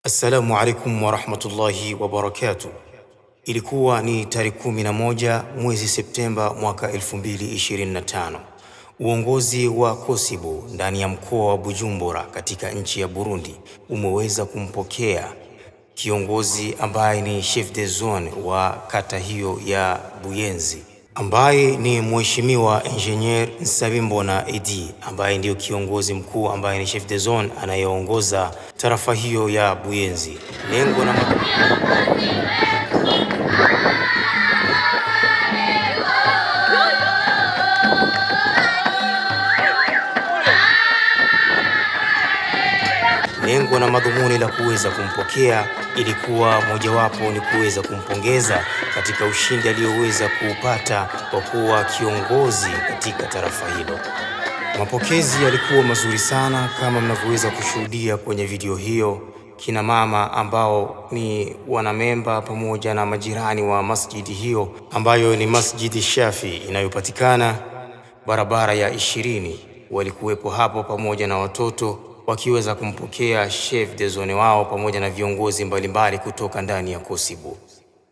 Assalamu alaikum wa rahmatullahi wa barakatuh. Ilikuwa ni tarehe 11 mwezi Septemba mwaka 2025. Uongozi wa Kosibu ndani ya mkoa wa Bujumbura katika nchi ya Burundi umeweza kumpokea kiongozi ambaye ni chef de zone wa kata hiyo ya Buyenzi, ambaye ni Mheshimiwa Engineer Nsabimbona Edi, ambaye ndio kiongozi mkuu ambaye ni chef de zone anayeongoza tarafa hiyo ya Buyenzi. Lengo na madhumuni la kuweza kumpokea ilikuwa mojawapo ni kuweza kumpongeza katika ushindi aliyoweza kuupata kwa kuwa kiongozi katika tarafa hilo. Mapokezi yalikuwa mazuri sana kama mnavyoweza kushuhudia kwenye video hiyo. Kina mama ambao ni wanamemba pamoja na majirani wa masjidi hiyo ambayo ni Masjidi Shafi inayopatikana barabara ya 20 walikuwepo hapo pamoja na watoto wakiweza kumpokea chef de zone wao pamoja na viongozi mbalimbali kutoka ndani ya Kosibu.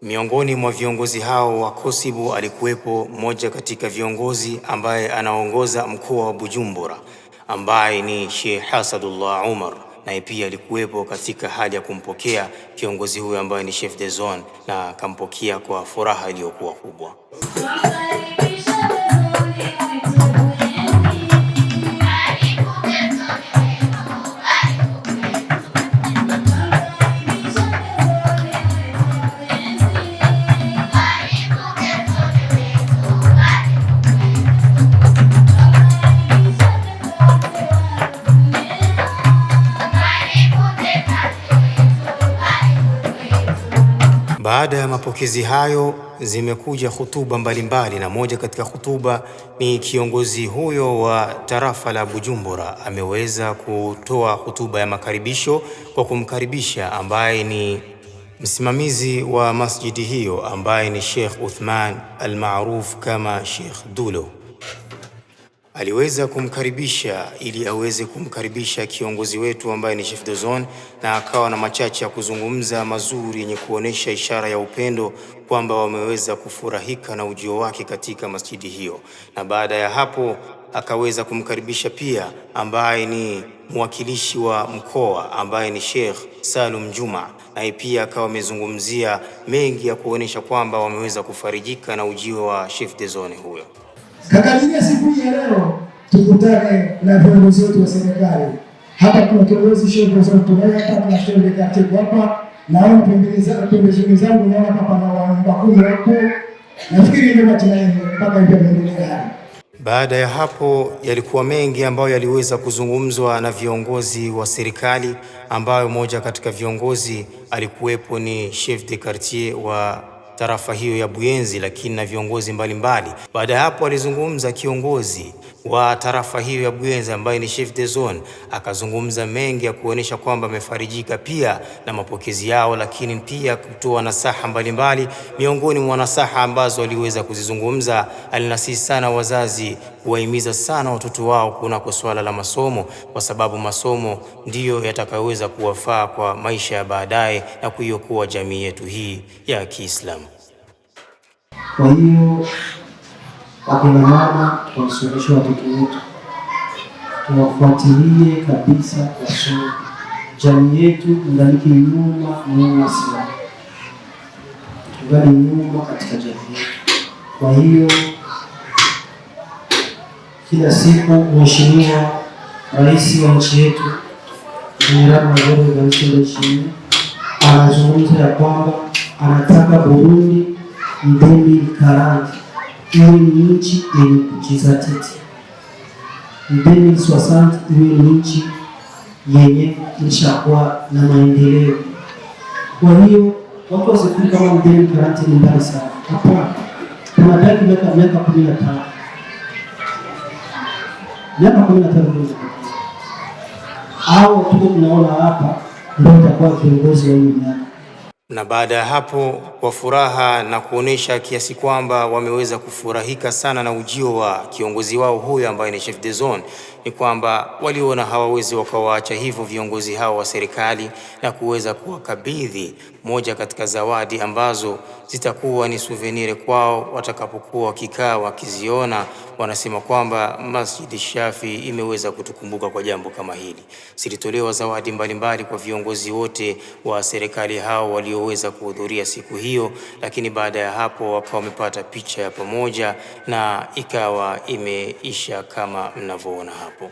Miongoni mwa viongozi hao wa Kosibu alikuwepo mmoja katika viongozi ambaye anaongoza mkoa wa Bujumbura ambaye ni Sheikh Hasadullah Umar, naye pia alikuwepo katika hali ya kumpokea kiongozi huyo ambaye ni chef de zone, na akampokea kwa furaha iliyokuwa kubwa. Baada ya mapokezi hayo zimekuja hutuba mbalimbali, na moja katika hutuba ni kiongozi huyo wa tarafa la Bujumbura ameweza kutoa hutuba ya makaribisho kwa kumkaribisha ambaye ni msimamizi wa masjidi hiyo ambaye ni Sheikh Uthman al-Maruf kama Sheikh Dulo. Aliweza kumkaribisha ili aweze kumkaribisha kiongozi wetu ambaye ni chef de zone, na akawa na machache ya kuzungumza mazuri yenye kuonesha ishara ya upendo kwamba wameweza kufurahika na ujio wake katika masjidi hiyo. Na baada ya hapo akaweza kumkaribisha pia ambaye ni mwakilishi wa mkoa ambaye ni Sheikh Salum Juma, na pia akawa amezungumzia mengi ya kuonesha kwamba wameweza kufarijika na ujio wa chef de zone huyo. Kakadiria siku ya leo tukutane na viongozi wetu wa serikali. Hapa kuna kiongozi chef de zone tunaye hapa, na chef de quartier hapa, na pembezoni zangu naona hapa na wakuu hapo. Nafikiri ndio tunaye mpaka hivi tunaendelea. Baada ya hapo yalikuwa mengi ambayo yaliweza kuzungumzwa na viongozi wa serikali, ambayo moja katika viongozi alikuwepo ni chef de quartier wa tarafa hiyo ya Buyenzi, lakini na viongozi mbalimbali. Baada ya hapo alizungumza kiongozi wa tarafa hiyo ya Buyenzi ambaye ni chef de zone, akazungumza mengi ya kuonesha kwamba amefarijika pia na mapokezi yao, lakini pia kutoa nasaha mbalimbali. Miongoni mwa nasaha ambazo aliweza kuzizungumza, alinasihi sana wazazi kuwahimiza sana watoto wao kunako swala la masomo, kwa sababu masomo ndiyo yatakayoweza kuwafaa kwa maisha ya baadaye na kuiokoa jamii yetu hii ya Kiislamu. Kwa hiyo wakina mama wasomeshe watoto wetu, tuwafuatilie kabisa wasome. Jamii yetu ingaliki nyuma sana, tungali nyuma katika jamii yetu. Kwa hiyo kila siku Mheshimiwa Rais wa nchi yetu anazungumza ya kwamba anataka Burundi 2040 iwe ni nchi yenye kujizatiti, 2060 iwe ni nchi yenye ishakuwa na maendeleo. Kwa hiyo watu wasifikiri kama 2040 ni mbali sana. Hapana, tunadai miaka 15 au tuko tunaona hapa ndio itakuwa kiongozi wa hiyo miaka. Na baada ya hapo, kwa furaha na kuonesha kiasi kwamba wameweza kufurahika sana na ujio wa kiongozi wao huyo ambaye ni chef de zone, ni kwamba waliona hawawezi wakawaacha hivyo viongozi hao wa serikali na kuweza kuwakabidhi moja katika zawadi ambazo zitakuwa ni souvenir kwao watakapokuwa wakikaa wakiziona. Wanasema kwamba Masjid Shafi imeweza kutukumbuka kwa jambo kama hili. Zilitolewa zawadi mbalimbali kwa viongozi wote wa serikali hao walioweza kuhudhuria siku hiyo, lakini baada ya hapo wakawa wamepata picha ya pamoja na ikawa imeisha kama mnavyoona hapo.